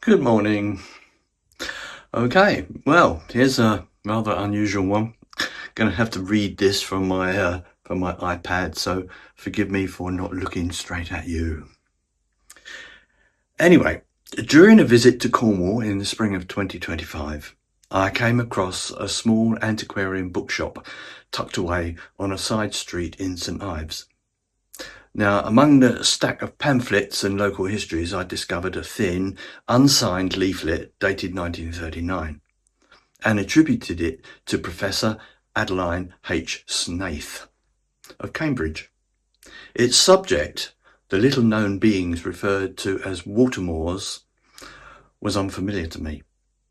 Good morning. Okay, well, here's a rather unusual one. Going to have to read this from my iPad, so forgive me for not looking straight at you. Anyway, during a visit to Cornwall in the spring of 2025, I came across a small antiquarian bookshop tucked away on a side street in St Ives. Now, among the stack of pamphlets and local histories, I discovered a thin, unsigned leaflet dated 1939 and attributed it to Professor Adaline H. Snaith of Cambridge. Its subject, the little-known beings referred to as Watermoors, was unfamiliar to me,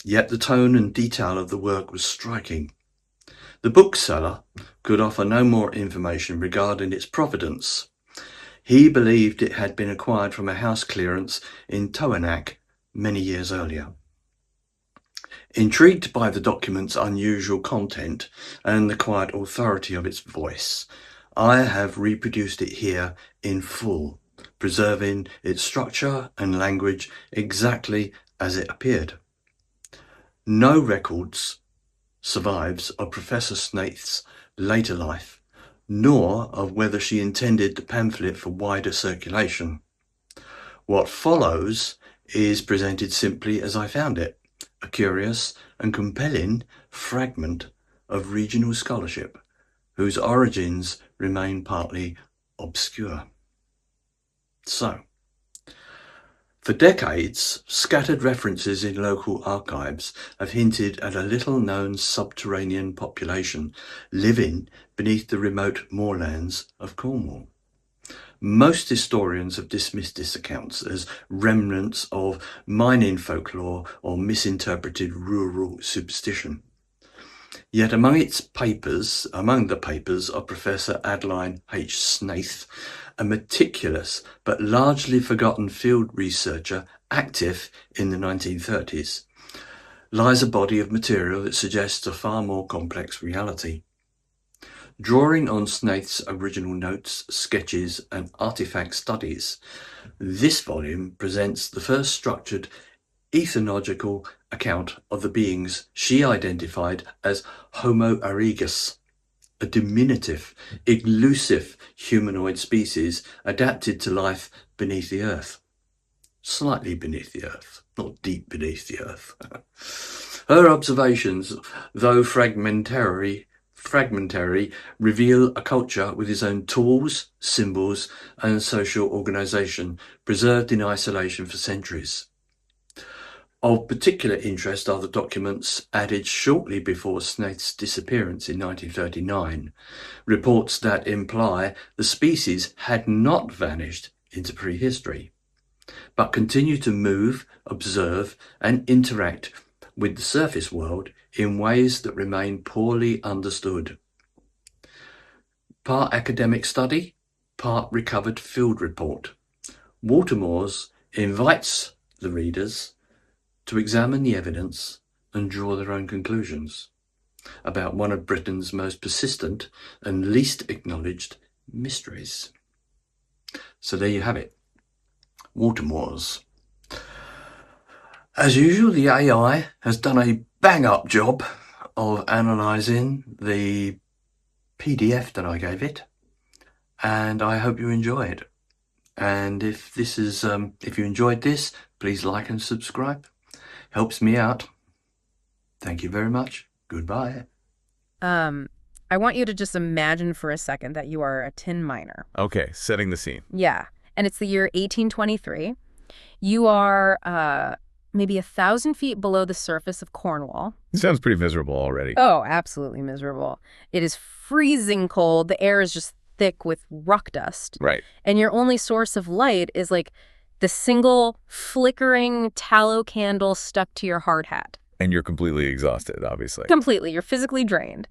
yet the tone and detail of the work was striking. The bookseller could offer no more information regarding its provenance. He believed it had been acquired from a house clearance in Towednack many years earlier. Intrigued by the document's unusual content and the quiet authority of its voice, I have reproduced it here in full, preserving its structure and language exactly as it appeared. No records survives of Professor Snaith's later life, nor of whether she intended the pamphlet for wider circulation. What follows is presented simply as I found it, a curious and compelling fragment of regional scholarship, whose origins remain partly obscure. So, for decades, scattered references in local archives have hinted at a little-known subterranean population living beneath the remote moorlands of Cornwall. Most historians have dismissed this account as remnants of mining folklore or misinterpreted rural superstition. Yet among the papers of Professor Adaline H. Snaith, a meticulous but largely forgotten field researcher active in the 1930s, lies a body of material that suggests a far more complex reality. Drawing on Snaith's original notes, sketches, and artifact studies, this volume presents the first structured ethnological account of the beings she identified as Homo erectus, a diminutive, elusive humanoid species adapted to life beneath the earth. Slightly beneath the earth, not deep beneath the earth. Her observations, though fragmentary, reveal a culture with its own tools, symbols, and social organisation, preserved in isolation for centuries. Of particular interest are the documents added shortly before Snaith's disappearance in 1939, reports that imply the species had not vanished into prehistory, but continue to move, observe, and interact with the surface world in ways that remain poorly understood. Part academic study, part recovered field report. Watermoors invites the readers to examine the evidence and draw their own conclusions about one of Britain's most persistent and least acknowledged mysteries. So there you have it, Watermoors. As usual, the AI has done a bang-up job of analysing the PDF that I gave it, and I hope you enjoy it. And if you enjoyed this, please like and subscribe. Helps me out. Thank you very much. Goodbye. I want you to just imagine for a second that you are a tin miner. Okay, setting the scene. Yeah, and it's the year 1823. You are maybe 1,000 feet below the surface of Cornwall. It sounds pretty miserable already. Oh, absolutely miserable. It is freezing cold. The air is just thick with rock dust. Right. And your only source of light is like the single flickering tallow candle stuck to your hard hat. And you're completely exhausted, obviously. Completely. You're physically drained.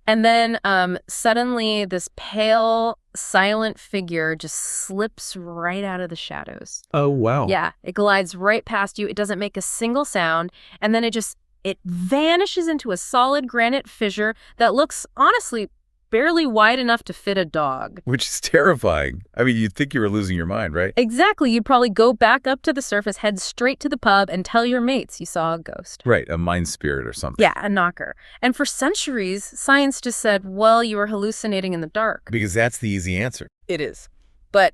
And then suddenly this pale, silent figure just slips right out of the shadows. Oh, wow. Yeah, it glides right past you. It doesn't make a single sound. And then it vanishes into a solid granite fissure that looks, honestly, barely wide enough to fit a dog. Which is terrifying. I mean, you'd think you were losing your mind, right? Exactly. You'd probably go back up to the surface, head straight to the pub, and tell your mates you saw a ghost. Right, a mind spirit or something. Yeah, a knocker. And for centuries, science just said, well, you were hallucinating in the dark. Because that's the easy answer. It is. But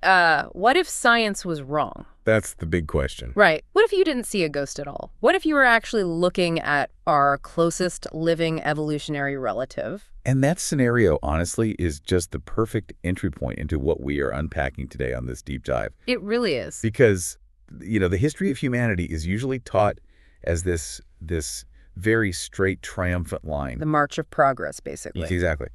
what if science was wrong? That's the big question. Right. What if you didn't see a ghost at all? What if you were actually looking at our closest living evolutionary relative? And that scenario, honestly, is just the perfect entry point into what we are unpacking today on this deep dive. It really is. Because, the history of humanity is usually taught as this very straight, triumphant line. The march of progress, basically. Exactly.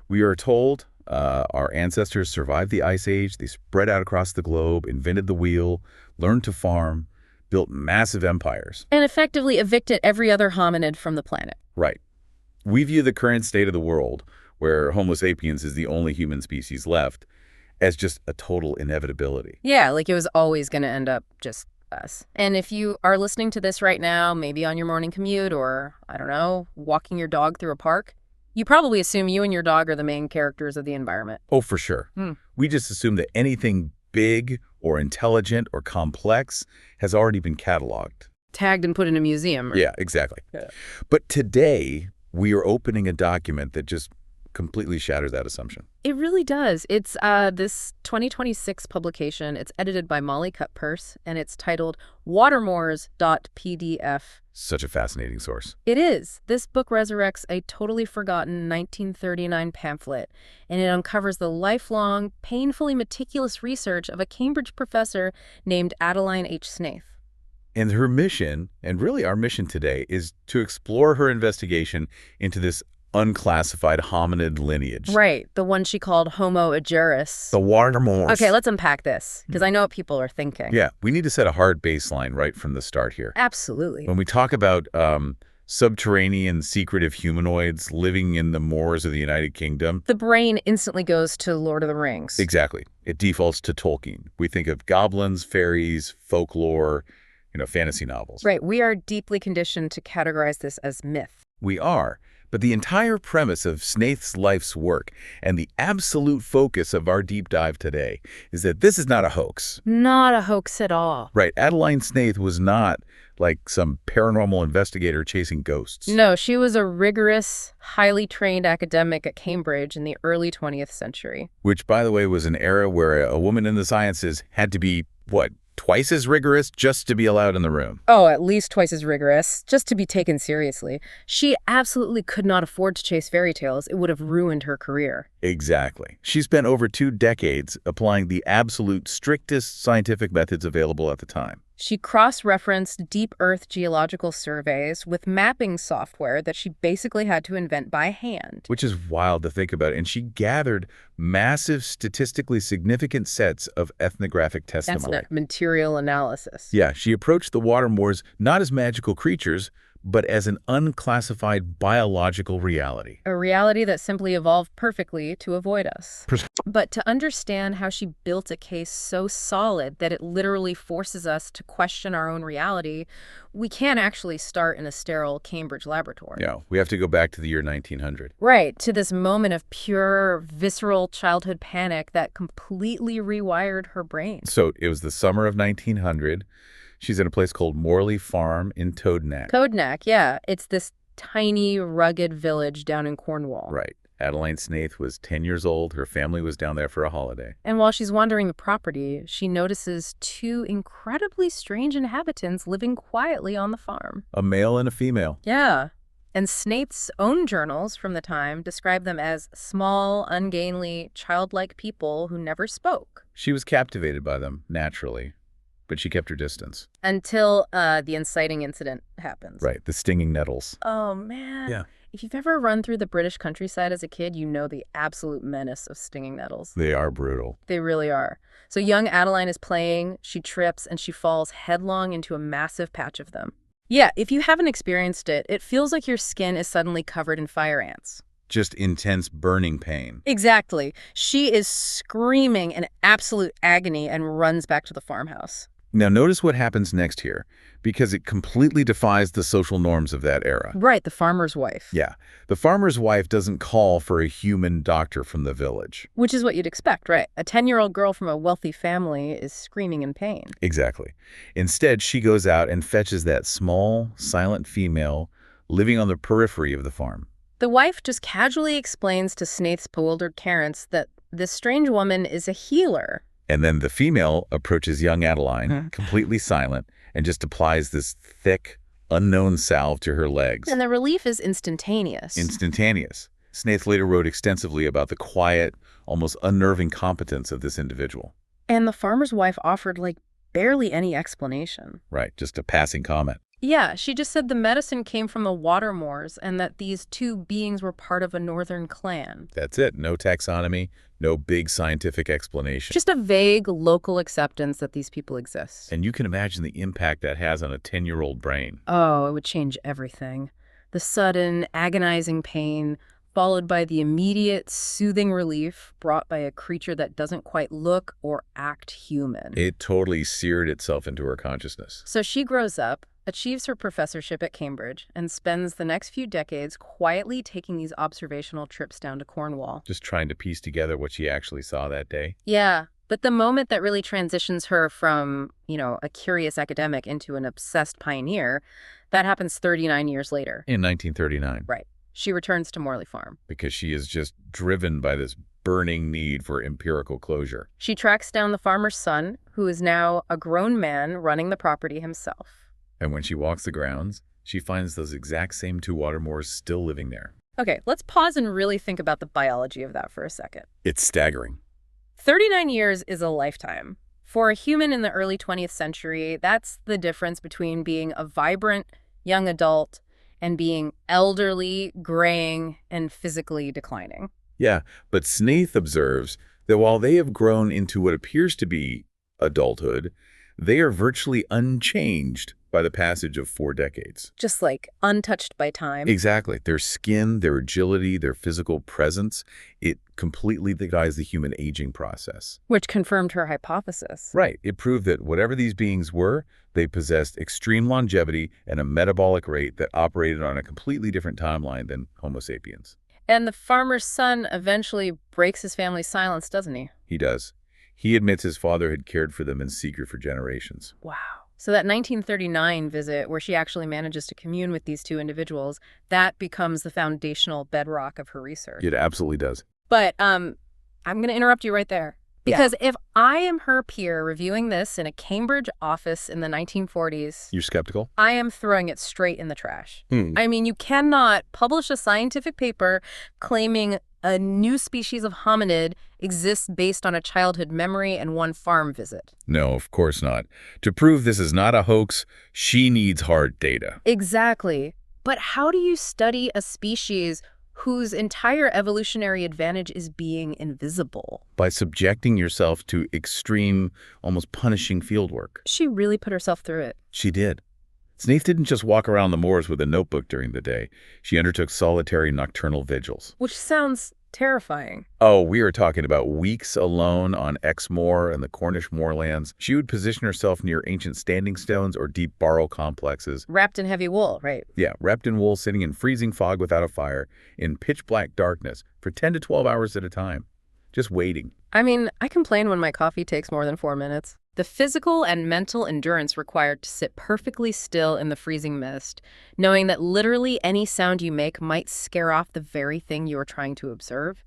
We are told our ancestors survived the Ice Age. They spread out across the globe, invented the wheel, learned to farm, built massive empires. And effectively evicted every other hominid from the planet. Right. We view the current state of the world, where Homo sapiens is the only human species left, as just a total inevitability. Yeah, like it was always going to end up just us. And if you are listening to this right now, maybe on your morning commute or, I don't know, walking your dog through a park, you probably assume you and your dog are the main characters of the environment. Oh, for sure. We just assume that anything big or intelligent or complex has already been cataloged. Tagged and put in a museum. Yeah, exactly. Yeah. But today, we are opening a document that just completely shatters that assumption. It really does. It's this 2026 publication. It's edited by Molly Cutpurse, and it's titled Watermoors.pdf. Such a fascinating source. It is. This book resurrects a totally forgotten 1939 pamphlet, and it uncovers the lifelong, painfully meticulous research of a Cambridge professor named Adaline H. Snaith. And her mission, and really our mission today, is to explore her investigation into this unclassified hominid lineage. Right, the one she called Homo agerus. The Watermoors. Okay, let's unpack this, because I know what people are thinking. Yeah, we need to set a hard baseline right from the start here. Absolutely. When we talk about subterranean, secretive humanoids living in the moors of the United Kingdom, the brain instantly goes to Lord of the Rings. Exactly. It defaults to Tolkien. We think of goblins, fairies, folklore, fantasy novels. Right, we are deeply conditioned to categorize this as myth. We are. But the entire premise of Snaith's life's work and the absolute focus of our deep dive today is that this is not a hoax. Not a hoax at all. Right. Adaline Snaith was not like some paranormal investigator chasing ghosts. No, she was a rigorous, highly trained academic at Cambridge in the early 20th century. Which, by the way, was an era where a woman in the sciences had to be, twice as rigorous just to be allowed in the room. Oh, at least twice as rigorous, just to be taken seriously. She absolutely could not afford to chase fairy tales. It would have ruined her career. Exactly. She spent over 2 decades applying the absolute strictest scientific methods available at the time. She cross-referenced deep Earth geological surveys with mapping software that she basically had to invent by hand. Which is wild to think about. And she gathered massive, statistically significant sets of ethnographic testimony. That's material analysis. Yeah, she approached the Watermoors not as magical creatures, but as an unclassified biological reality. A reality that simply evolved perfectly to avoid us. But to understand how she built a case so solid that it literally forces us to question our own reality, we can't actually start in a sterile Cambridge laboratory. Yeah, we have to go back to the year 1900. Right, to this moment of pure, visceral childhood panic that completely rewired her brain. So it was the summer of 1900. She's in a place called Morley Farm in Towednack. Towednack, yeah. It's this tiny, rugged village down in Cornwall. Right. Adaline Snaith was 10 years old. Her family was down there for a holiday. And while she's wandering the property, she notices 2 incredibly strange inhabitants living quietly on the farm. A male and a female. Yeah. And Snaith's own journals from the time describe them as small, ungainly, childlike people who never spoke. She was captivated by them, naturally. But she kept her distance. Until the inciting incident happens. Right, the stinging nettles. Oh, man. Yeah. If you've ever run through the British countryside as a kid, you know the absolute menace of stinging nettles. They are brutal. They really are. So young Adaline is playing, she trips, and she falls headlong into a massive patch of them. Yeah, if you haven't experienced it, it feels like your skin is suddenly covered in fire ants. Just intense burning pain. Exactly. She is screaming in absolute agony and runs back to the farmhouse. Now notice what happens next here, because it completely defies the social norms of that era. Right, the farmer's wife. Yeah, the farmer's wife doesn't call for a human doctor from the village. Which is what you'd expect, right? A 10-year-old girl from a wealthy family is screaming in pain. Exactly. Instead, she goes out and fetches that small, silent female living on the periphery of the farm. The wife just casually explains to Snaith's bewildered parents that this strange woman is a healer. And then the female approaches young Adaline, completely silent, and just applies this thick, unknown salve to her legs. And the relief is instantaneous. Instantaneous. Snaith later wrote extensively about the quiet, almost unnerving competence of this individual. And the farmer's wife offered, barely any explanation. Right, just a passing comment. Yeah, she just said the medicine came from the Watermoors and that these two beings were part of a northern clan. That's it. No taxonomy, no big scientific explanation. Just a vague local acceptance that these people exist. And you can imagine the impact that has on a 10-year-old brain. Oh, it would change everything. The sudden, agonizing pain, followed by the immediate, soothing relief brought by a creature that doesn't quite look or act human. It totally seared itself into her consciousness. So she grows up, achieves her professorship at Cambridge, and spends the next few decades quietly taking these observational trips down to Cornwall. Just trying to piece together what she actually saw that day. Yeah, but the moment that really transitions her from, a curious academic into an obsessed pioneer, that happens 39 years later. In 1939. Right. She returns to Morley Farm. Because she is just driven by this burning need for empirical closure. She tracks down the farmer's son, who is now a grown man running the property himself. And when she walks the grounds, she finds those exact same two Watermoors still living there. Okay, let's pause and really think about the biology of that for a second. It's staggering. 39 years is a lifetime. For a human in the early 20th century, that's the difference between being a vibrant young adult and being elderly, graying, and physically declining. Yeah, but Snaith observes that while they have grown into what appears to be adulthood, they are virtually unchanged by the passage of 4 decades. Just untouched by time. Exactly. Their skin, their agility, their physical presence, it completely defies the human aging process. Which confirmed her hypothesis. Right. It proved that whatever these beings were, they possessed extreme longevity and a metabolic rate that operated on a completely different timeline than Homo sapiens. And the farmer's son eventually breaks his family's silence, doesn't he? He does. He admits his father had cared for them in secret for generations. Wow. So that 1939 visit, where she actually manages to commune with these two individuals, that becomes the foundational bedrock of her research. It absolutely does. But I'm going to interrupt you right there. Because if I am her peer reviewing this in a Cambridge office in the 1940s... You're skeptical? I am throwing it straight in the trash. I mean, you cannot publish a scientific paper claiming a new species of hominid exists based on a childhood memory and one farm visit. No, of course not. To prove this is not a hoax, she needs hard data. Exactly. But how do you study a species whose entire evolutionary advantage is being invisible? By subjecting yourself to extreme, almost punishing fieldwork. She really put herself through it. She did. Snaith didn't just walk around the moors with a notebook during the day. She undertook solitary nocturnal vigils. Which sounds terrifying. Oh, we are talking about weeks alone on Exmoor and the Cornish moorlands. She would position herself near ancient standing stones or deep burrow complexes. Wrapped in heavy wool, right? Yeah, wrapped in wool, sitting in freezing fog without a fire, in pitch-black darkness, for 10 to 12 hours at a time. Just waiting. I mean, I complain when my coffee takes more than 4 minutes. The physical and mental endurance required to sit perfectly still in the freezing mist, knowing that literally any sound you make might scare off the very thing you are trying to observe,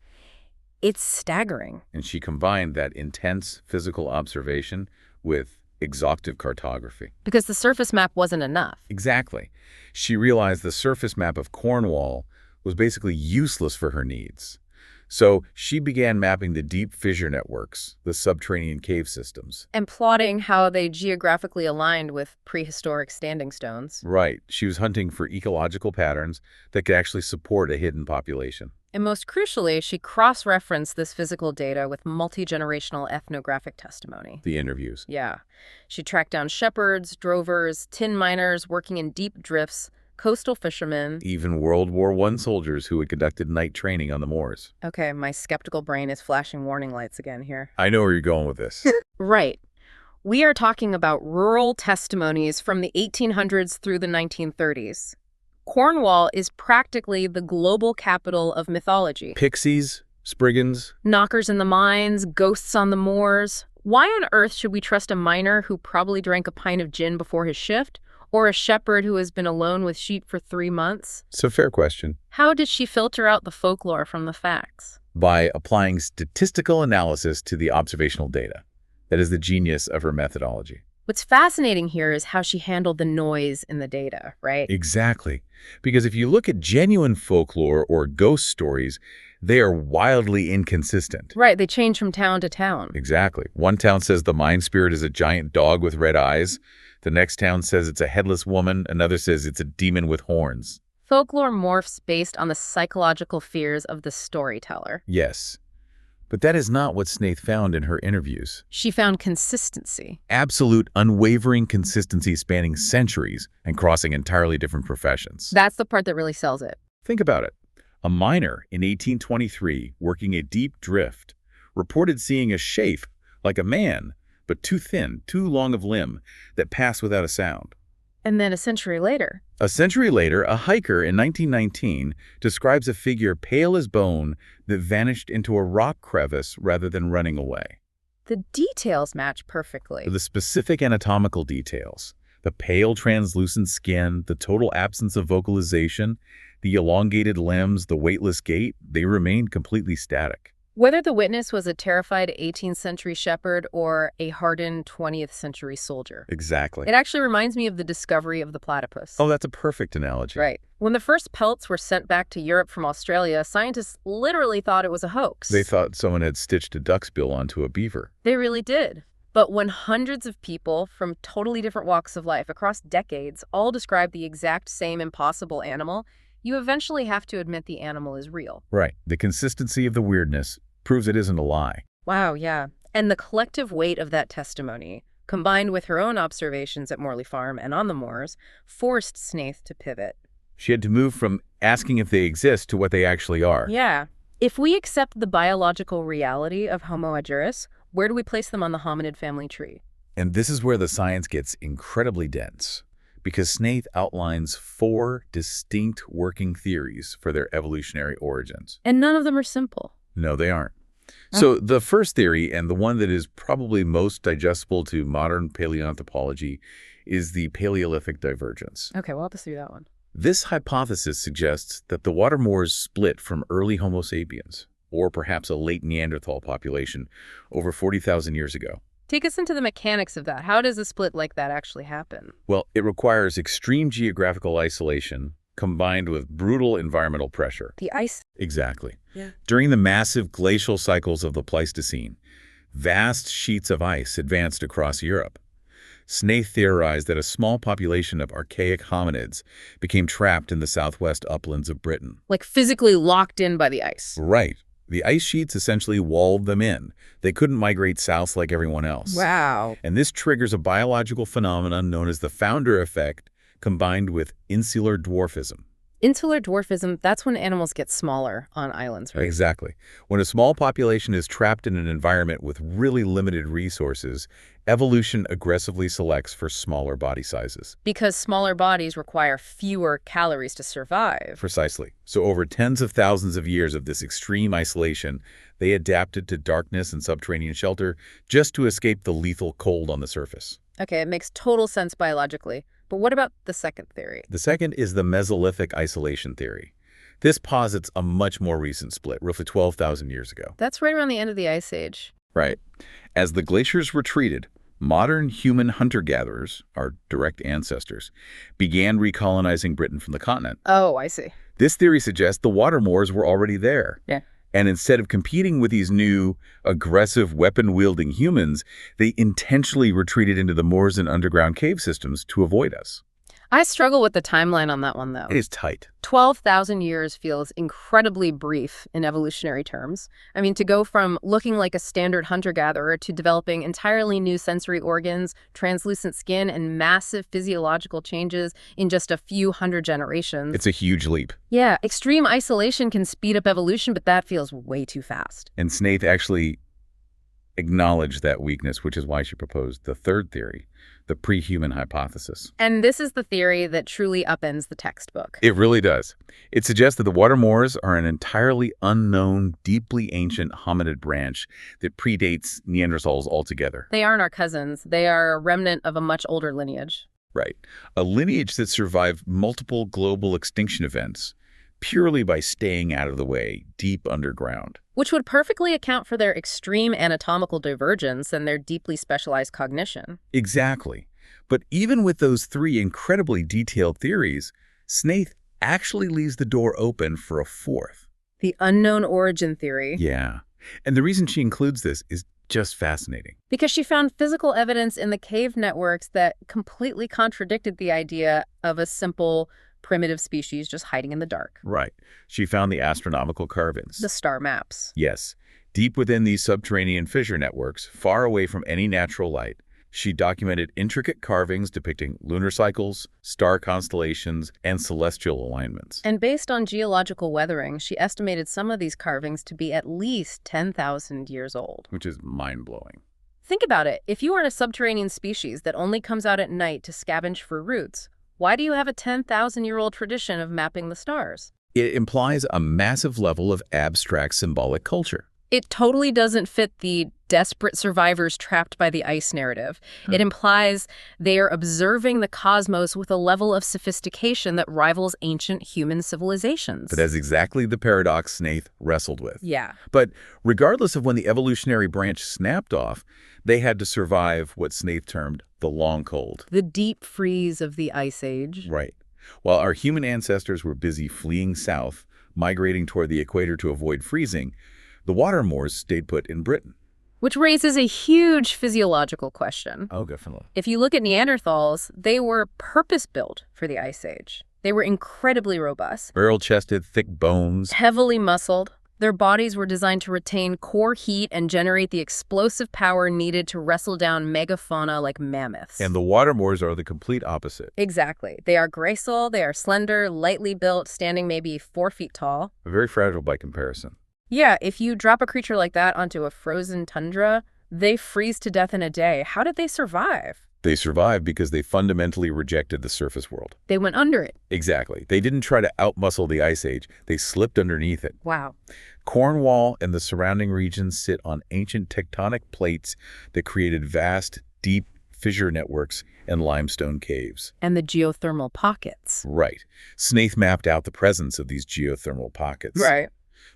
it's staggering. And she combined that intense physical observation with exhaustive cartography. Because the surface map wasn't enough. Exactly. She realized the surface map of Cornwall was basically useless for her needs. So she began mapping the deep fissure networks, the subterranean cave systems. And plotting how they geographically aligned with prehistoric standing stones. Right. She was hunting for ecological patterns that could actually support a hidden population. And most crucially, she cross-referenced this physical data with multi-generational ethnographic testimony. The interviews. Yeah. She tracked down shepherds, drovers, tin miners working in deep drifts, coastal fishermen. Even World War I soldiers who had conducted night training on the moors. Okay, my skeptical brain is flashing warning lights again here. I know where you're going with this. Right. We are talking about rural testimonies from the 1800s through the 1930s. Cornwall is practically the global capital of mythology. Pixies, Spriggans. Knockers in the mines, ghosts on the moors. Why on earth should we trust a miner who probably drank a pint of gin before his shift? Or a shepherd who has been alone with sheep for 3 months? It's a fair question. How did she filter out the folklore from the facts? By applying statistical analysis to the observational data. That is the genius of her methodology. What's fascinating here is how she handled the noise in the data, right? Exactly. Because if you look at genuine folklore or ghost stories, they are wildly inconsistent. Right, they change from town to town. Exactly. One town says the mine spirit is a giant dog with red eyes. The next town says it's a headless woman. Another says it's a demon with horns. Folklore morphs based on the psychological fears of the storyteller. Yes. But that is not what Snaith found in her interviews. She found consistency. Absolute, unwavering consistency spanning centuries and crossing entirely different professions. That's the part that really sells it. Think about it. A miner in 1823 working a deep drift reported seeing a shape like a man, but too thin, too long of limb, that passed without a sound. And then a century later, a hiker in 1919 describes a figure pale as bone that vanished into a rock crevice rather than running away. the details match perfectly. The specific anatomical details, the pale translucent skin, the total absence of vocalization, the elongated limbs, the weightless gait, they remain completely static. Whether the witness was a terrified 18th century shepherd or a hardened 20th century soldier. Exactly. It actually reminds me of the discovery of the platypus. Oh, that's a perfect analogy. Right. When the first pelts were sent back to Europe from Australia, scientists literally thought it was a hoax. They thought someone had stitched a duck's bill onto a beaver. They really did. But when hundreds of people from totally different walks of life across decades all describe the exact same impossible animal, you eventually have to admit the animal is real. Right. The consistency of the weirdness proves it isn't a lie. Wow, yeah. And the collective weight of that testimony, combined with her own observations at Morley Farm and on the moors, forced Snaith to pivot. She had to move from asking if they exist to what they actually are. Yeah. If we accept the biological reality of Homo agiris, where do we place them on the hominid family tree? And this is where the science gets incredibly dense, because Snaith outlines 4 distinct working theories for their evolutionary origins. And none of them are simple. No, they aren't. So the first theory, and the one that is probably most digestible to modern paleoanthropology, is the Paleolithic divergence. Okay, we'll have to see that one. This hypothesis suggests that the Watermoors split from early Homo sapiens, or perhaps a late Neanderthal population, over 40,000 years ago. Take us into the mechanics of that. How does a split like that actually happen? Well, it requires extreme geographical isolation combined with brutal environmental pressure. The ice. Exactly. Yeah. During the massive glacial cycles of the Pleistocene, vast sheets of ice advanced across Europe. Snaith theorized that a small population of archaic hominids became trapped in the southwest uplands of Britain. Like physically locked in by the ice. Right. The ice sheets essentially walled them in. They couldn't migrate south like everyone else. Wow. And this triggers a biological phenomenon known as the founder effect, combined with insular dwarfism. Insular dwarfism, that's when animals get smaller on islands, right? Exactly. When a small population is trapped in an environment with really limited resources, evolution aggressively selects for smaller body sizes. Because smaller bodies require fewer calories to survive. Precisely. So over tens of thousands of years of this extreme isolation, they adapted to darkness and subterranean shelter just to escape the lethal cold on the surface. Okay, it makes total sense biologically. But what about the second theory? The second is the Mesolithic isolation theory. This posits a much more recent split, roughly 12,000 years ago. That's right around the end of the Ice Age. Right. As the glaciers retreated, modern human hunter-gatherers, our direct ancestors, began recolonizing Britain from the continent. Oh, I see. This theory suggests the Watermoors were already there. Yeah. And instead of competing with these new, aggressive, weapon-wielding humans, they intentionally retreated into the moors and underground cave systems to avoid us. I struggle with the timeline on that one, though. It is tight. 12,000 years feels incredibly brief in evolutionary terms. I mean, to go from looking like a standard hunter-gatherer to developing entirely new sensory organs, translucent skin, and massive physiological changes in just a few hundred generations. It's a huge leap. Yeah, extreme isolation can speed up evolution, but that feels way too fast. And Snaith actually acknowledged that weakness, which is why she proposed the third theory, the pre-human hypothesis. And this is the theory that truly upends the textbook. It really does. It suggests that the Watermoors are an entirely unknown, deeply ancient hominid branch that predates Neanderthals altogether. They aren't our cousins. They are a remnant of a much older lineage. Right. A lineage that survived multiple global extinction events purely by staying out of the way, deep underground. Which would perfectly account for their extreme anatomical divergence and their deeply specialized cognition. Exactly. But even with those three incredibly detailed theories, Snaith actually leaves the door open for a fourth. The unknown origin theory. Yeah. And the reason she includes this is just fascinating. Because she found physical evidence in the cave networks that completely contradicted the idea of a simple primitive species just hiding in the dark. Right. She found the astronomical carvings. The star maps. Yes. Deep within these subterranean fissure networks, far away from any natural light, she documented intricate carvings depicting lunar cycles, star constellations, and celestial alignments. And based on geological weathering, she estimated some of these carvings to be at least 10,000 years old. Which is mind-blowing. Think about it. If you are a subterranean species that only comes out at night to scavenge for roots, why do you have a 10,000-year-old tradition of mapping the stars? It implies a massive level of abstract symbolic culture. It totally doesn't fit the desperate survivors trapped by the ice narrative. It implies they are observing the cosmos with a level of sophistication that rivals ancient human civilizations. But that's exactly the paradox Snaith wrestled with. Yeah. But regardless of when the evolutionary branch snapped off, they had to survive what Snaith termed the long cold. The deep freeze of the Ice Age. Right. While our human ancestors were busy fleeing south, migrating toward the equator to avoid freezing, the Watermoors stayed put in Britain. Which raises a huge physiological question. Oh, definitely. If you look at Neanderthals, they were purpose-built for the Ice Age. They were incredibly robust. Barrel-chested, thick bones. Heavily muscled. Their bodies were designed to retain core heat and generate the explosive power needed to wrestle down megafauna like mammoths. And the Watermoors are the complete opposite. Exactly. They are graceful, they are slender, lightly built, standing maybe 4 feet tall. Very fragile by comparison. Yeah, if you drop a creature like that onto a frozen tundra, they freeze to death in a day. How did they survive? They survived because they fundamentally rejected the surface world. They went under it. Exactly. They didn't try to outmuscle the Ice Age. They slipped underneath it. Wow. Cornwall and the surrounding regions sit on ancient tectonic plates that created vast, deep fissure networks and limestone caves. And the geothermal pockets. Right. Snaith mapped out the presence of these geothermal pockets. Right.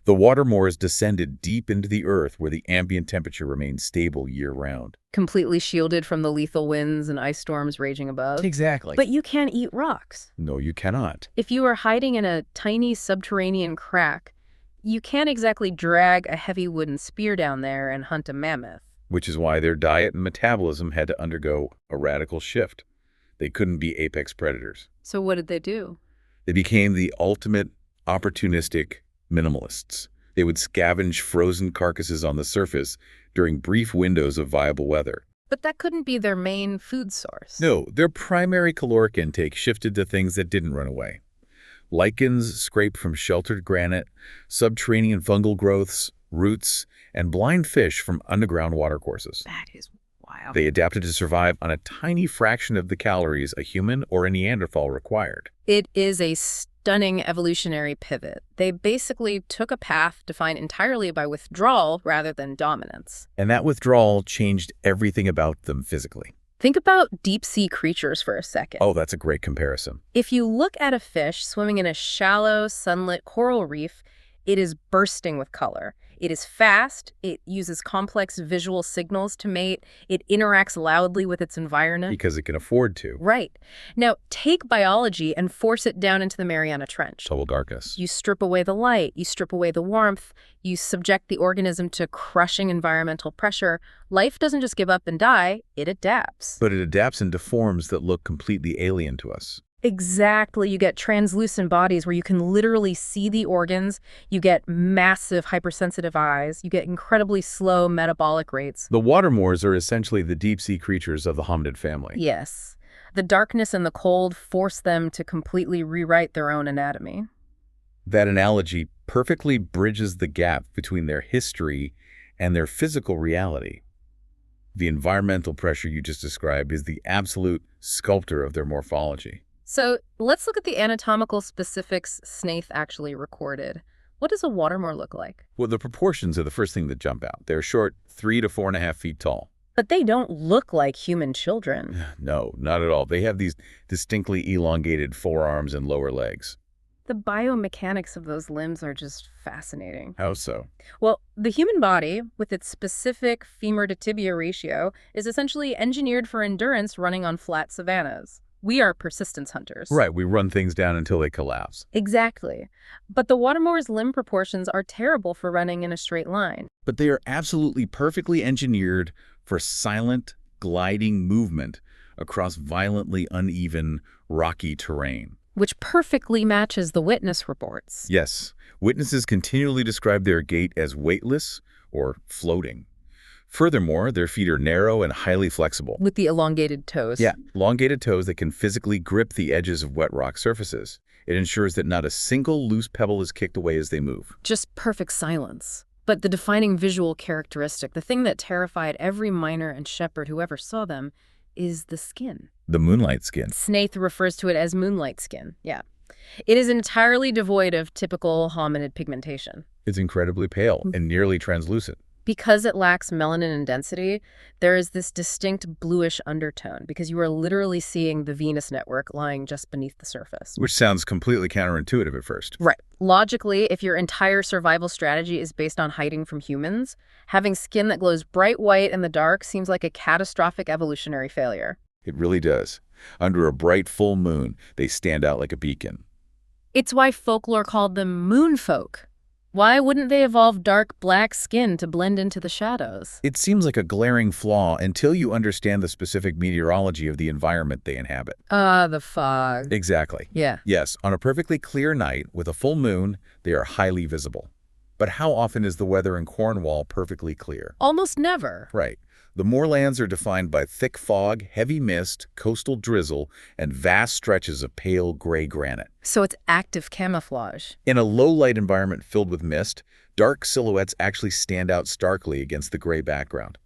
The Watermoors descended deep into the earth where the ambient temperature remained stable year-round. Completely shielded from the lethal winds and ice storms raging above. Exactly. But you can't eat rocks. No, you cannot. If you are hiding in a tiny subterranean crack, you can't exactly drag a heavy wooden spear down there and hunt a mammoth. Which is why their diet and metabolism had to undergo a radical shift. They couldn't be apex predators. So what did they do? They became the ultimate opportunistic minimalists. They would scavenge frozen carcasses on the surface during brief windows of viable weather. But that couldn't be their main food source. No, their primary caloric intake shifted to things that didn't run away. Lichens scraped from sheltered granite, subterranean fungal growths, roots, and blind fish from underground watercourses. That is wild. They adapted to survive on a tiny fraction of the calories a human or a Neanderthal required. It is a stunning evolutionary pivot. They basically took a path defined entirely by withdrawal rather than dominance. And that withdrawal changed everything about them physically. Think about deep-sea creatures for a second. Oh, that's a great comparison. If you look at a fish swimming in a shallow, sunlit coral reef, it is bursting with color. It is fast, it uses complex visual signals to mate, it interacts loudly with its environment. Because it can afford to. Right. Now, take biology and force it down into the Mariana Trench. Total darkness. You strip away the light, you strip away the warmth, you subject the organism to crushing environmental pressure. Life doesn't just give up and die, it adapts. But it adapts into forms that look completely alien to us. Exactly. You get translucent bodies where you can literally see the organs. You get massive hypersensitive eyes. You get incredibly slow metabolic rates. The Watermoors are essentially the deep-sea creatures of the hominid family. Yes. The darkness and the cold force them to completely rewrite their own anatomy. That analogy perfectly bridges the gap between their history and their physical reality. The environmental pressure you just described is the absolute sculptor of their morphology. So let's look at the anatomical specifics Snaith actually recorded. What does a Watermoor look like? Well, the proportions are the first thing that jump out. They're short, 3 to 4.5 feet tall. But they don't look like human children. No, not at all. They have these distinctly elongated forearms and lower legs. The biomechanics of those limbs are just fascinating. How so? Well, the human body, with its specific femur to tibia ratio, is essentially engineered for endurance running on flat savannas. We are persistence hunters. Right, we run things down until they collapse. Exactly. But the Watermoor's limb proportions are terrible for running in a straight line. But they are absolutely perfectly engineered for silent, gliding movement across violently uneven, rocky terrain. Which perfectly matches the witness reports. Yes, witnesses continually describe their gait as weightless or floating. Furthermore, their feet are narrow and highly flexible. With the elongated toes. Yeah, elongated toes that can physically grip the edges of wet rock surfaces. It ensures that not a single loose pebble is kicked away as they move. Just perfect silence. But the defining visual characteristic, the thing that terrified every miner and shepherd who ever saw them, is the skin. The moonlight skin. Snaith refers to it as moonlight skin, yeah. It is entirely devoid of typical hominid pigmentation. It's incredibly pale and nearly translucent. Because it lacks melanin and density, there is this distinct bluish undertone because you are literally seeing the venous network lying just beneath the surface. Which sounds completely counterintuitive at first. Right. Logically, if your entire survival strategy is based on hiding from humans, having skin that glows bright white in the dark seems like a catastrophic evolutionary failure. It really does. Under a bright full moon, they stand out like a beacon. It's why folklore called them moonfolk. Why wouldn't they evolve dark black skin to blend into the shadows? It seems like a glaring flaw until you understand the specific meteorology of the environment they inhabit. The fog. Exactly. Yeah. Yes, on a perfectly clear night with a full moon, they are highly visible. But how often is the weather in Cornwall perfectly clear? Almost never. Right. The moorlands are defined by thick fog, heavy mist, coastal drizzle, and vast stretches of pale gray granite. So it's active camouflage. In a low-light environment filled with mist, dark silhouettes actually stand out starkly against the gray background.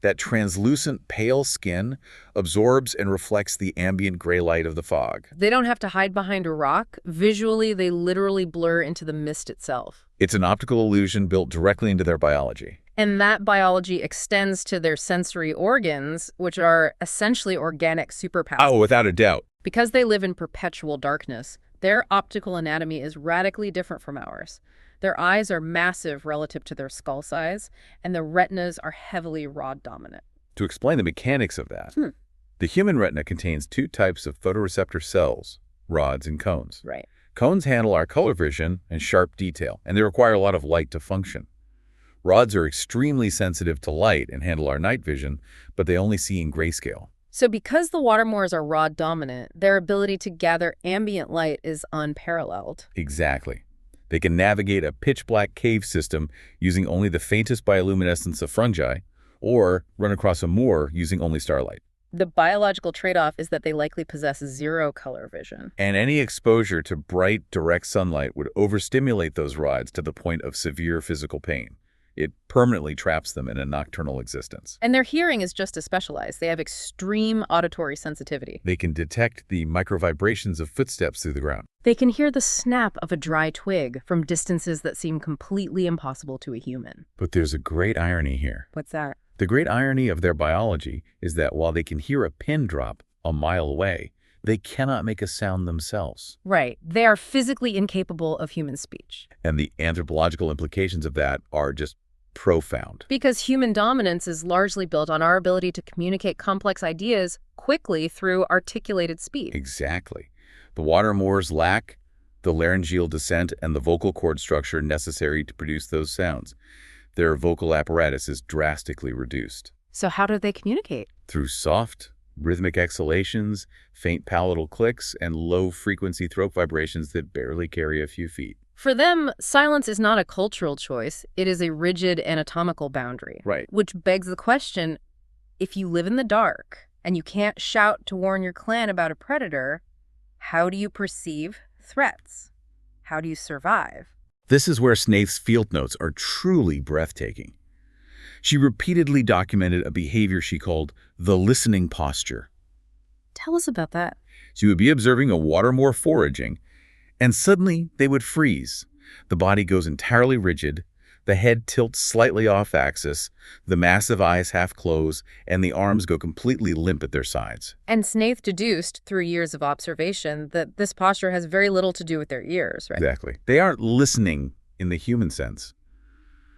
That translucent, pale skin absorbs and reflects the ambient gray light of the fog. They don't have to hide behind a rock. Visually, they literally blur into the mist itself. It's an optical illusion built directly into their biology. And that biology extends to their sensory organs, which are essentially organic superpowers. Oh, without a doubt. Because they live in perpetual darkness, their optical anatomy is radically different from ours. Their eyes are massive relative to their skull size, and the retinas are heavily rod-dominant. To explain the mechanics of that, the human retina contains two types of photoreceptor cells, rods and cones. Right. Cones handle our color vision and sharp detail, and they require a lot of light to function. Rods are extremely sensitive to light and handle our night vision, but they only see in grayscale. So because the Watermoors are rod-dominant, their ability to gather ambient light is unparalleled. Exactly. They can navigate a pitch-black cave system using only the faintest bioluminescence of fungi, or run across a moor using only starlight. The biological trade-off is that they likely possess zero color vision. And any exposure to bright, direct sunlight would overstimulate those rods to the point of severe physical pain. It permanently traps them in a nocturnal existence. And their hearing is just as specialized. They have extreme auditory sensitivity. They can detect the microvibrations of footsteps through the ground. They can hear the snap of a dry twig from distances that seem completely impossible to a human. But there's a great irony here. What's that? The great irony of their biology is that while they can hear a pin drop a mile away, they cannot make a sound themselves. Right. They are physically incapable of human speech. And the anthropological implications of that are just profound. Because human dominance is largely built on our ability to communicate complex ideas quickly through articulated speech. Exactly. The Watermoors lack the laryngeal descent and the vocal cord structure necessary to produce those sounds. Their vocal apparatus is drastically reduced. So how do they communicate? Through soft, rhythmic exhalations, faint palatal clicks, and low-frequency throat vibrations that barely carry a few feet. For them, silence is not a cultural choice. It is a rigid anatomical boundary. Right. Which begs the question, if you live in the dark and you can't shout to warn your clan about a predator, how do you perceive threats? How do you survive? This is where Snaith's field notes are truly breathtaking. She repeatedly documented a behavior she called the listening posture. Tell us about that. She would be observing a Watermoor foraging, and suddenly they would freeze. The body goes entirely rigid, the head tilts slightly off axis, the massive eyes half close, and the arms go completely limp at their sides. And Snaith deduced, through years of observation, that this posture has very little to do with their ears, right? Exactly. They aren't listening in the human sense.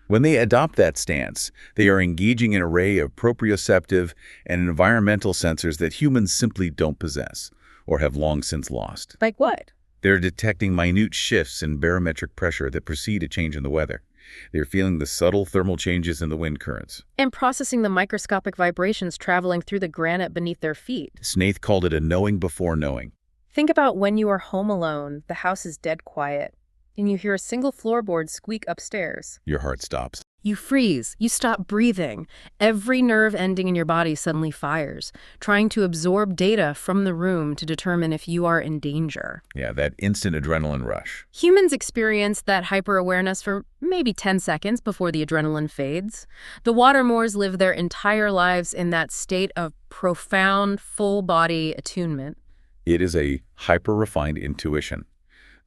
When they adopt that stance, they are engaging an array of proprioceptive and environmental sensors that humans simply don't possess or have long since lost. Like what? They're detecting minute shifts in barometric pressure that precede a change in the weather. They're feeling the subtle thermal changes in the wind currents. And processing the microscopic vibrations traveling through the granite beneath their feet. Snaith called it a knowing before knowing. Think about when you are home alone, the house is dead quiet, and you hear a single floorboard squeak upstairs. Your heart stops. You freeze. You stop breathing. Every nerve ending in your body suddenly fires, trying to absorb data from the room to determine if you are in danger. Yeah, that instant adrenaline rush. Humans experience that hyper-awareness for maybe 10 seconds before the adrenaline fades. The Watermoors live their entire lives in that state of profound, full-body attunement. It is a hyper-refined intuition.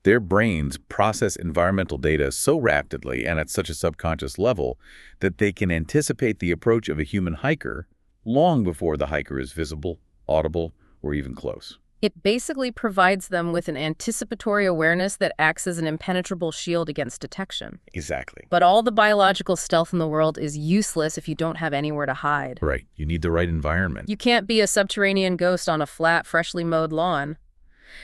Their brains process environmental data so rapidly and at such a subconscious level that they can anticipate the approach of a human hiker long before the hiker is visible, audible, or even close. It basically provides them with an anticipatory awareness that acts as an impenetrable shield against detection. Exactly. But all the biological stealth in the world is useless if you don't have anywhere to hide. Right. You need the right environment. You can't be a subterranean ghost on a flat, freshly mowed lawn.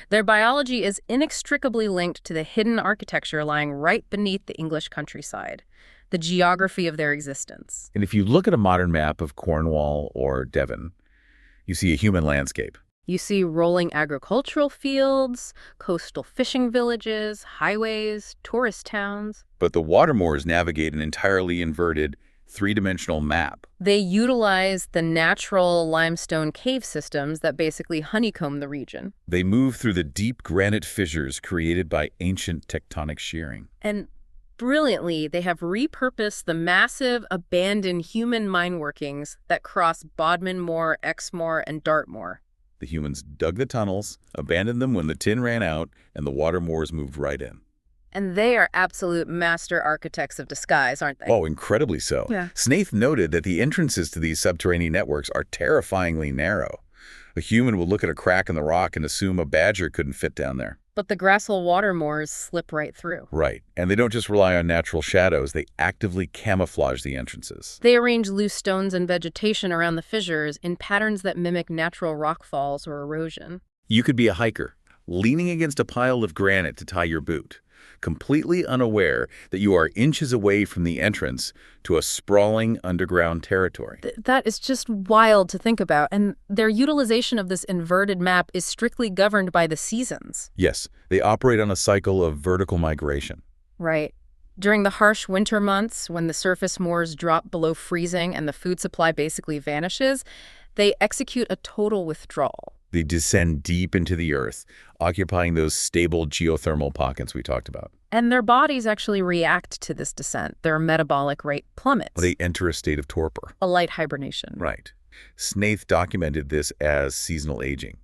Their biology is inextricably linked to the hidden architecture lying right beneath the English countryside, the geography of their existence. And if you look at a modern map of Cornwall or Devon, you see a human landscape. You see rolling agricultural fields, coastal fishing villages, highways, tourist towns. But the Watermoors navigate an entirely inverted, three-dimensional map. They utilize the natural limestone cave systems that basically honeycomb the region. They move through the deep granite fissures created by ancient tectonic shearing. And brilliantly, they have repurposed the massive, abandoned human mine workings that cross Bodmin Moor, Exmoor, and Dartmoor. The humans dug the tunnels, abandoned them when the tin ran out, and the Watermoors moved right in. And they are absolute master architects of disguise, aren't they? Oh, incredibly so. Yeah. Snaith noted that the entrances to these subterranean networks are terrifyingly narrow. A human will look at a crack in the rock and assume a badger couldn't fit down there. But the graceful Watermoors slip right through. Right. And they don't just rely on natural shadows, they actively camouflage the entrances. They arrange loose stones and vegetation around the fissures in patterns that mimic natural rockfalls or erosion. You could be a hiker, leaning against a pile of granite to tie your boot, completely unaware that you are inches away from the entrance to a sprawling underground territory. That is just wild to think about, and their utilization of this inverted map is strictly governed by the seasons. Yes, they operate on a cycle of vertical migration. Right. During the harsh winter months, when the surface moors drop below freezing and the food supply basically vanishes, they execute a total withdrawal. They descend deep into the earth, occupying those stable geothermal pockets we talked about. And their bodies actually react to this descent. Their metabolic rate plummets. They enter a state of torpor. A light hibernation. Right. Snaith documented this as seasonal aging.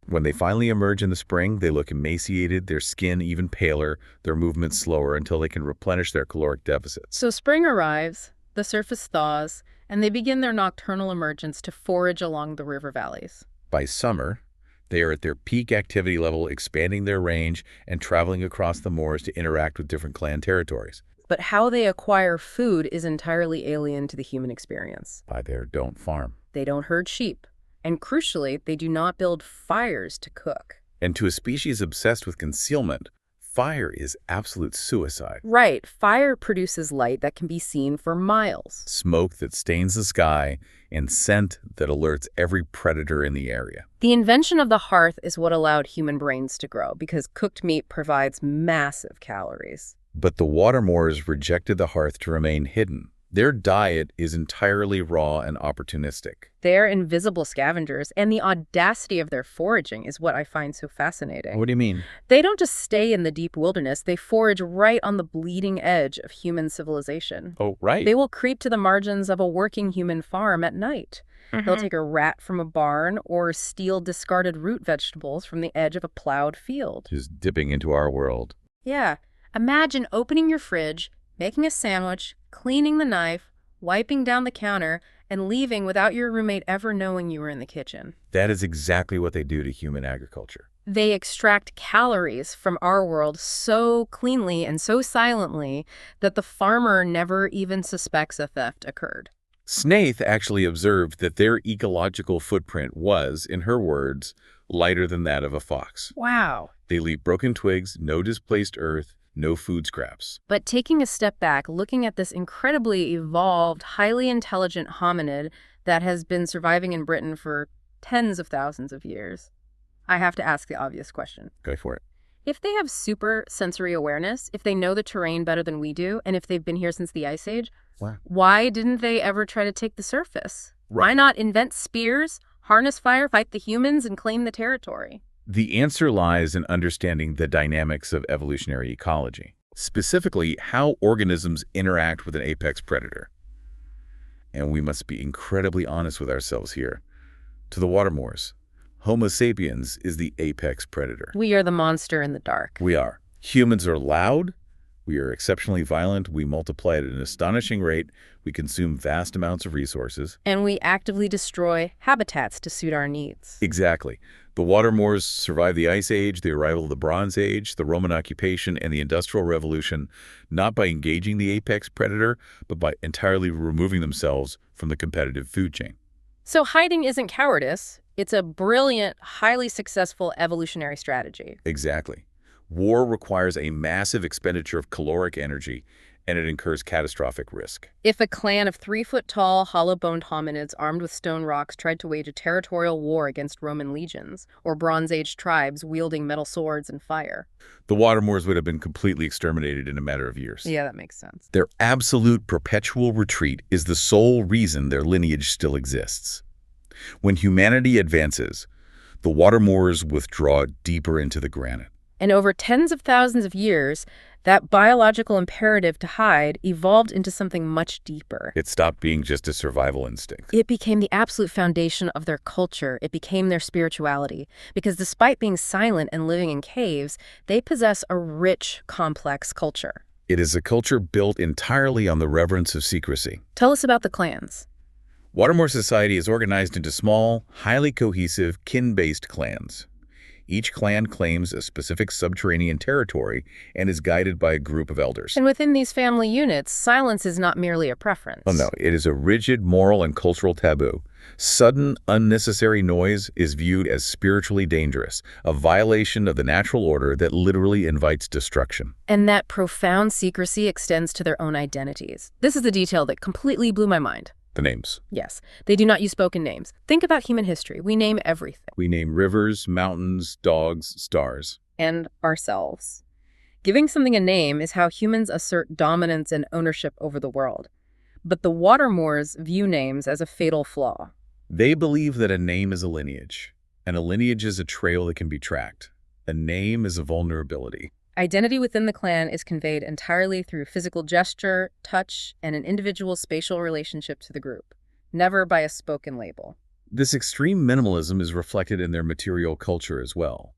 When they finally emerge in the spring, they look emaciated, their skin even paler, their movements slower until they can replenish their caloric deficits. So spring arrives, the surface thaws, and they begin their nocturnal emergence to forage along the river valleys. By summer, they are at their peak activity level, expanding their range and traveling across the moors to interact with different clan territories. But how they acquire food is entirely alien to the human experience. By their don't farm. They don't herd sheep. And crucially, they do not build fires to cook. And to a species obsessed with concealment, fire is absolute suicide. Right. Fire produces light that can be seen for miles. Smoke that stains the sky and scent that alerts every predator in the area. The invention of the hearth is what allowed human brains to grow because cooked meat provides massive calories. But the Watermoors rejected the hearth to remain hidden. Their diet is entirely raw and opportunistic. They're invisible scavengers, and the audacity of their foraging is what I find so fascinating. What do you mean? They don't just stay in the deep wilderness, they forage right on the bleeding edge of human civilization. Oh, right. They will creep to the margins of a working human farm at night. They'll take a rat from a barn or steal discarded root vegetables from the edge of a plowed field. Just dipping into our world. Yeah. Imagine opening your fridge, making a sandwich, cleaning the knife, wiping down the counter, and leaving without your roommate ever knowing you were in the kitchen. That is exactly what they do to human agriculture. They extract calories from our world so cleanly and so silently that the farmer never even suspects a theft occurred. Snaith actually observed that their ecological footprint was, in her words, lighter than that of a fox. Wow. They leave broken twigs, no displaced earth, no food scraps. But taking a step back, looking at this incredibly evolved, highly intelligent hominid that has been surviving in Britain for tens of thousands of years, I have to ask the obvious question. Go for it. If they have super sensory awareness, if they know the terrain better than we do, and if they've been here since the Ice Age, Wow. why didn't they ever try to take the surface? Right. Why not invent spears, harness fire, fight the humans, and claim the territory? The answer lies in understanding the dynamics of evolutionary ecology, specifically how organisms interact with an apex predator. And we must be incredibly honest with ourselves here. To the Watermoors, Homo sapiens is the apex predator. We are the monster in the dark. We are. Humans are loud. We are exceptionally violent. We multiply at an astonishing rate. We consume vast amounts of resources. And we actively destroy habitats to suit our needs. Exactly. The Watermoors survived the Ice Age, the arrival of the Bronze Age, the Roman occupation, and the Industrial Revolution, not by engaging the apex predator, but by entirely removing themselves from the competitive food chain. So hiding isn't cowardice. It's a brilliant, highly successful evolutionary strategy. Exactly. War requires a massive expenditure of caloric energy, and it incurs catastrophic risk. If a clan of 3-foot-tall, hollow-boned hominids armed with stone rocks tried to wage a territorial war against Roman legions, or Bronze Age tribes wielding metal swords and fire, The Watermoors would have been completely exterminated in a matter of years. yeah, that makes sense. Their absolute perpetual retreat is the sole reason their lineage still exists. When humanity advances, the Watermoors withdraw deeper into the granite. And over tens of thousands of years, that biological imperative to hide evolved into something much deeper. It stopped being just a survival instinct. It became the absolute foundation of their culture. It became their spirituality. Because despite being silent and living in caves, they possess a rich, complex culture. It is a culture built entirely on the reverence of secrecy. Tell us about the clans. Watermoor society is organized into small, highly cohesive, kin-based clans. Each clan claims a specific subterranean territory and is guided by a group of elders. And within these family units, silence is not merely a preference. Oh no, it is a rigid moral and cultural taboo. Sudden, unnecessary noise is viewed as spiritually dangerous, a violation of the natural order that literally invites destruction. And that profound secrecy extends to their own identities. This is the detail that completely blew my mind. The names. Yes, they do not use spoken names. Think about human history. We name everything. We name rivers, mountains, dogs, stars. And ourselves. Giving something a name is how humans assert dominance and ownership over the world. But the Watermoors view names as a fatal flaw. They believe that a name is a lineage, and a lineage is a trail that can be tracked. A name is a vulnerability. Identity within the clan is conveyed entirely through physical gesture, touch, and an individual's spatial relationship to the group, never by a spoken label. This extreme minimalism is reflected in their material culture as well.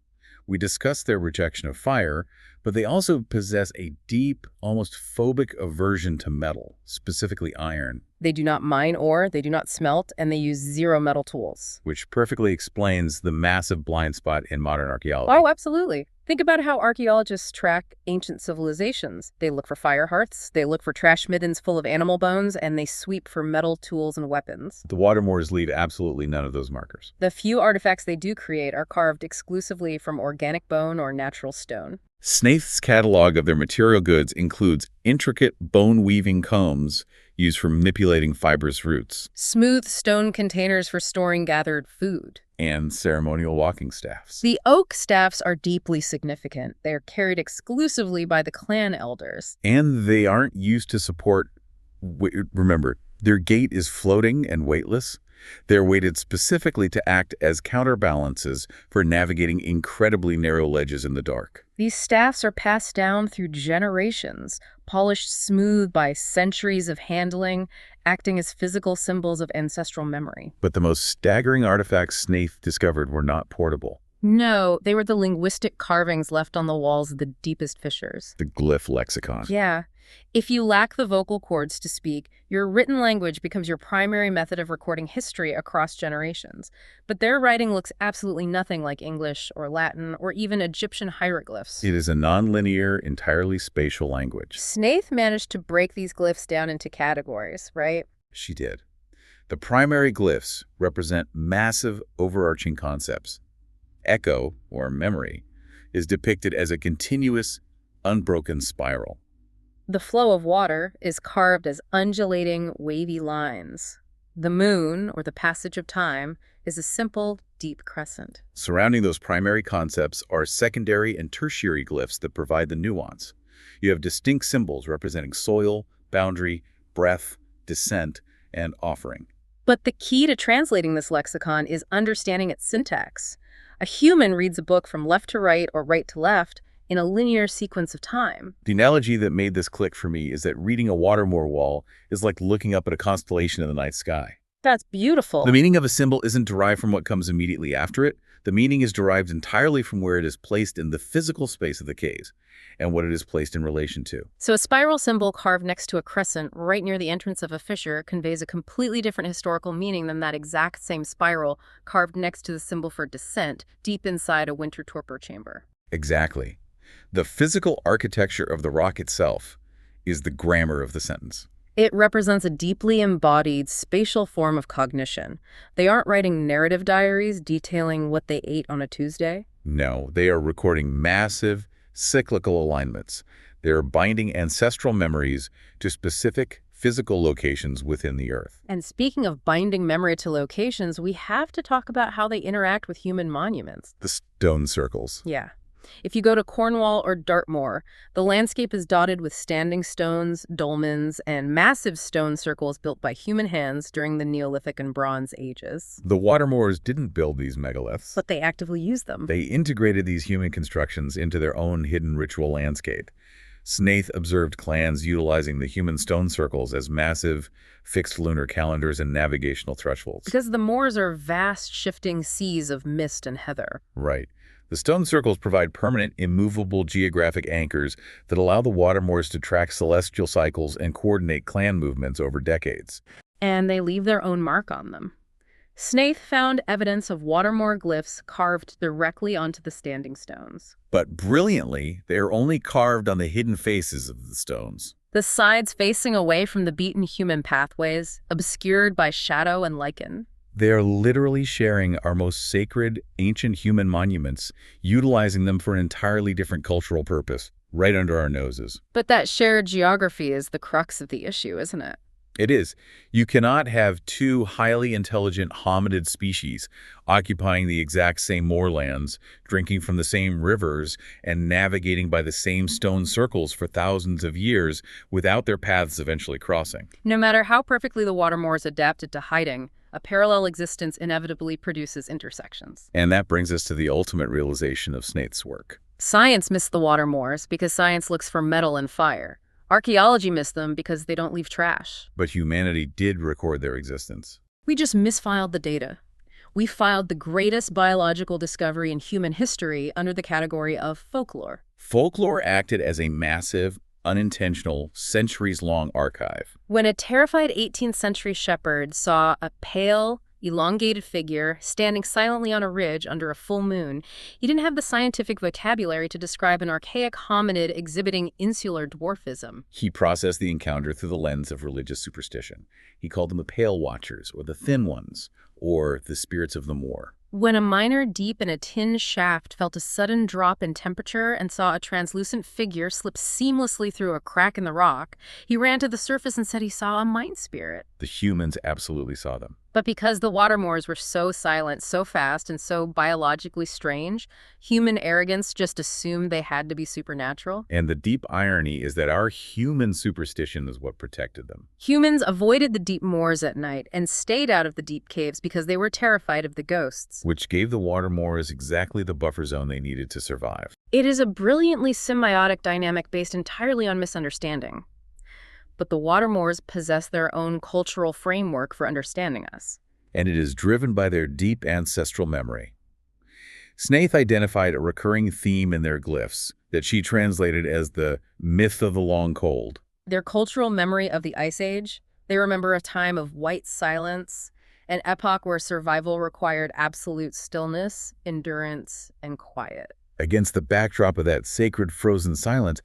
We discussed their rejection of fire, but they also possess a deep, almost phobic aversion to metal, specifically iron. They do not mine ore, they do not smelt, and they use zero metal tools. Which perfectly explains the massive blind spot in modern archaeology. Oh, absolutely. Think about how archaeologists track ancient civilizations. They look for fire hearths, they look for trash middens full of animal bones, and they sweep for metal tools and weapons. The Watermoors leave absolutely none of those markers. The few artifacts they do create are carved exclusively from organic bone or natural stone. Snaith's catalog of their material goods includes intricate bone-weaving combs used for manipulating fibrous roots, Smooth stone containers for storing gathered food. and ceremonial walking staffs. The oak staffs are deeply significant. They are carried exclusively by the clan elders. And they aren't used to support Remember, their gait is floating and weightless. They're weighted specifically to act as counterbalances for navigating incredibly narrow ledges in the dark. These staffs are passed down through generations, polished smooth by centuries of handling, acting as physical symbols of ancestral memory. But the most staggering artifacts Snaith discovered were not portable. No, they were the linguistic carvings left on the walls of the deepest fissures. The glyph lexicon. Yeah. If you lack the vocal cords to speak, your written language becomes your primary method of recording history across generations. But their writing looks absolutely nothing like English or Latin or even Egyptian hieroglyphs. It is a nonlinear, entirely spatial language. Snaith managed to break these glyphs down into categories, right? She did. The primary glyphs represent massive, overarching concepts. Echo, or memory, is depicted as a continuous, unbroken spiral. The flow of water is carved as undulating, wavy lines. The moon, or the passage of time, is a simple, deep crescent. Surrounding those primary concepts are secondary and tertiary glyphs that provide the nuance. You have distinct symbols representing soil, boundary, breath, descent, and offering. But the key to translating this lexicon is understanding its syntax. A human reads a book from left to right or right to left in a linear sequence of time. The analogy that made this click for me is that reading a Watermoor wall is like looking up at a constellation in the night sky. That's beautiful. The meaning of a symbol isn't derived from what comes immediately after it. The meaning is derived entirely from where it is placed in the physical space of the case and what it is placed in relation to. So a spiral symbol carved next to a crescent right near the entrance of a fissure conveys a completely different historical meaning than that exact same spiral carved next to the symbol for descent deep inside a winter torpor chamber. Exactly. The physical architecture of the rock itself is the grammar of the sentence. It represents a deeply embodied spatial form of cognition. They aren't writing narrative diaries detailing what they ate on a Tuesday. No, they are recording massive, cyclical alignments. They are binding ancestral memories to specific physical locations within the earth. And speaking of binding memory to locations, we have to talk about how they interact with human monuments. The stone circles. Yeah. If you go to Cornwall or Dartmoor, the landscape is dotted with standing stones, dolmens, and massive stone circles built by human hands during the Neolithic and Bronze Ages. The Watermoors didn't build these megaliths. But they actively use them. They integrated these human constructions into their own hidden ritual landscape. Snaith observed clans utilizing the human stone circles as massive, fixed lunar calendars and navigational thresholds. Because the moors are vast, shifting seas of mist and heather. Right. The stone circles provide permanent, immovable geographic anchors that allow the Watermoors to track celestial cycles and coordinate clan movements over decades. And they leave their own mark on them. Snaith found evidence of Watermoor glyphs carved directly onto the standing stones. But brilliantly, they are only carved on the hidden faces of the stones. The sides facing away from the beaten human pathways, obscured by shadow and lichen. They are literally sharing our most sacred, ancient human monuments, utilizing them for an entirely different cultural purpose, right under our noses. But that shared geography is the crux of the issue, isn't it? It is. You cannot have two highly intelligent hominid species occupying the exact same moorlands, drinking from the same rivers, and navigating by the same stone circles for thousands of years without their paths eventually crossing. No matter how perfectly the Watermoors adapted to hiding, a parallel existence inevitably produces intersections. And that brings us to the ultimate realization of Snaith's work. Science missed the Watermoors because science looks for metal and fire. Archaeology missed them because they don't leave trash. But humanity did record their existence. We just misfiled the data. We filed the greatest biological discovery in human history under the category of folklore. Folklore acted as a massive, unintentional, centuries-long archive. When a terrified 18th century shepherd saw a pale, elongated figure standing silently on a ridge under a full moon, he didn't have the scientific vocabulary to describe an archaic hominid exhibiting insular dwarfism. He processed the encounter through the lens of religious superstition. He called them the Pale Watchers, or the Thin Ones, or the Spirits of the Moor. When a miner deep in a tin shaft felt a sudden drop in temperature and saw a translucent figure slip seamlessly through a crack in the rock, he ran to the surface and said he saw a mine spirit. The humans absolutely saw them. But because the Watermoors were so silent, so fast, and so biologically strange, human arrogance just assumed they had to be supernatural. And the deep irony is that our human superstition is what protected them. Humans avoided the deep moors at night and stayed out of the deep caves because they were terrified of the ghosts. Which gave the Watermoors exactly the buffer zone they needed to survive. It is a brilliantly symbiotic dynamic based entirely on misunderstanding. But the Watermoors possess their own cultural framework for understanding us. And it is driven by their deep ancestral memory. Snaith identified a recurring theme in their glyphs that she translated as the myth of the long cold. Their cultural memory of the Ice Age, they remember a time of white silence, an epoch where survival required absolute stillness, endurance, and quiet. Against the backdrop of that sacred frozen silence,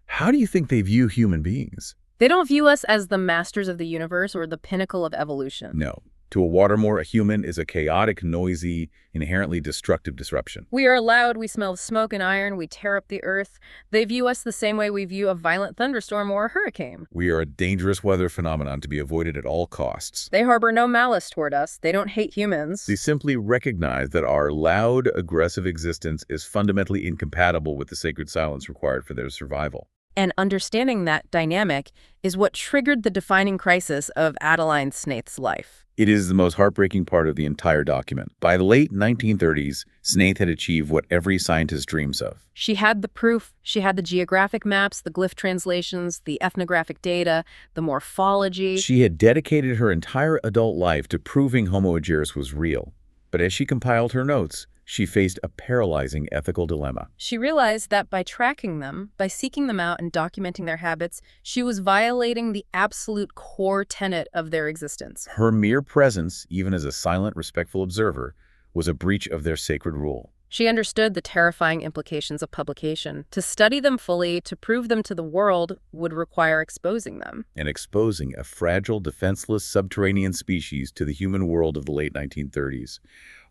how do you think they view human beings? They don't view us as the masters of the universe or the pinnacle of evolution. No. To a Watermoor, a human is a chaotic, noisy, inherently destructive disruption. We are loud, we smell smoke and iron, we tear up the earth. They view us the same way we view a violent thunderstorm or a hurricane. We are a dangerous weather phenomenon to be avoided at all costs. They harbor no malice toward us. They don't hate humans. They simply recognize that our loud, aggressive existence is fundamentally incompatible with the sacred silence required for their survival. And understanding that dynamic is what triggered the defining crisis of Adaline Snaith's life. It is the most heartbreaking part of the entire document. By the late 1930s, Snaith had achieved what every scientist dreams of. She had the proof, she had the geographic maps, the glyph translations, the ethnographic data, the morphology. She had dedicated her entire adult life to proving Homo erectus was real. But as she compiled her notes, she faced a paralyzing ethical dilemma. She realized that by tracking them, by seeking them out and documenting their habits, she was violating the absolute core tenet of their existence. Her mere presence, even as a silent, respectful observer, was a breach of their sacred rule. She understood the terrifying implications of publication. To study them fully, to prove them to the world, would require exposing them. And exposing a fragile, defenseless subterranean species to the human world of the late 1930s.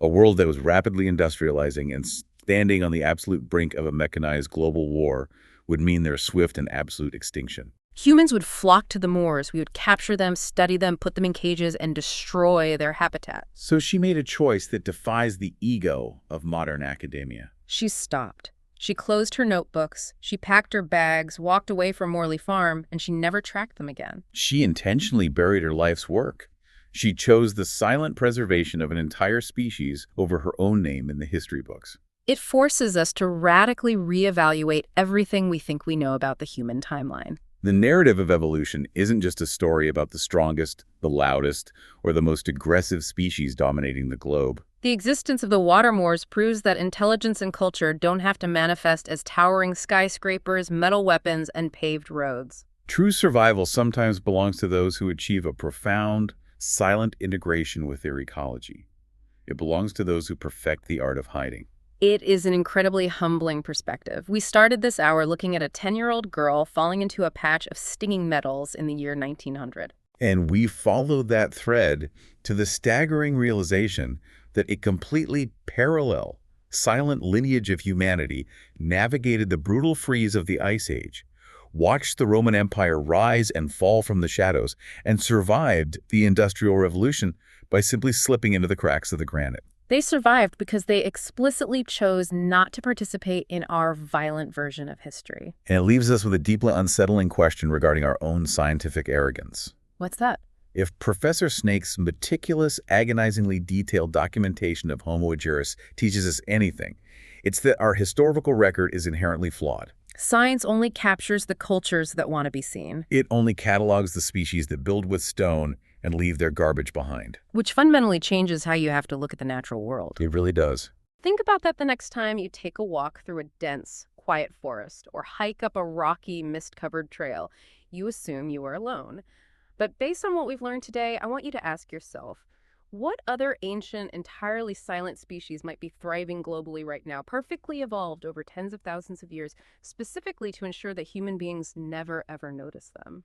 A world that was rapidly industrializing and standing on the absolute brink of a mechanized global war would mean their swift and absolute extinction. Humans would flock to the moors. We would capture them, study them, put them in cages, and destroy their habitat. So she made a choice that defies the ego of modern academia. She stopped. She closed her notebooks, she packed her bags, walked away from Morley Farm, and she never tracked them again. She intentionally buried her life's work. She chose the silent preservation of an entire species over her own name in the history books. It forces us to radically reevaluate everything we think we know about the human timeline. The narrative of evolution isn't just a story about the strongest, the loudest, or the most aggressive species dominating the globe. The existence of the Watermoors proves that intelligence and culture don't have to manifest as towering skyscrapers, metal weapons, and paved roads. True survival sometimes belongs to those who achieve a profound, silent integration with their ecology. It belongs to those who perfect the art of hiding. It is an incredibly humbling perspective. We started this hour looking at a 10-year-old girl falling into a patch of stinging nettles in the year 1900. And we followed that thread to the staggering realization that a completely parallel, silent lineage of humanity navigated the brutal freeze of the Ice Age, watched the Roman Empire rise and fall from the shadows, and survived the Industrial Revolution by simply slipping into the cracks of the granite. They survived because they explicitly chose not to participate in our violent version of history. And it leaves us with a deeply unsettling question regarding our own scientific arrogance. What's that? If Professor Snaith's meticulous, agonizingly detailed documentation of Homo erectus teaches us anything, it's that our historical record is inherently flawed. Science only captures the cultures that want to be seen. It only catalogs the species that build with stone and leave their garbage behind. Which fundamentally changes how you have to look at the natural world. It really does. Think about that the next time you take a walk through a dense, quiet forest or hike up a rocky, mist-covered trail. You assume you are alone. But based on what we've learned today, I want you to ask yourself, what other ancient, entirely silent species might be thriving globally right now, perfectly evolved over tens of thousands of years, specifically to ensure that human beings never, ever notice them?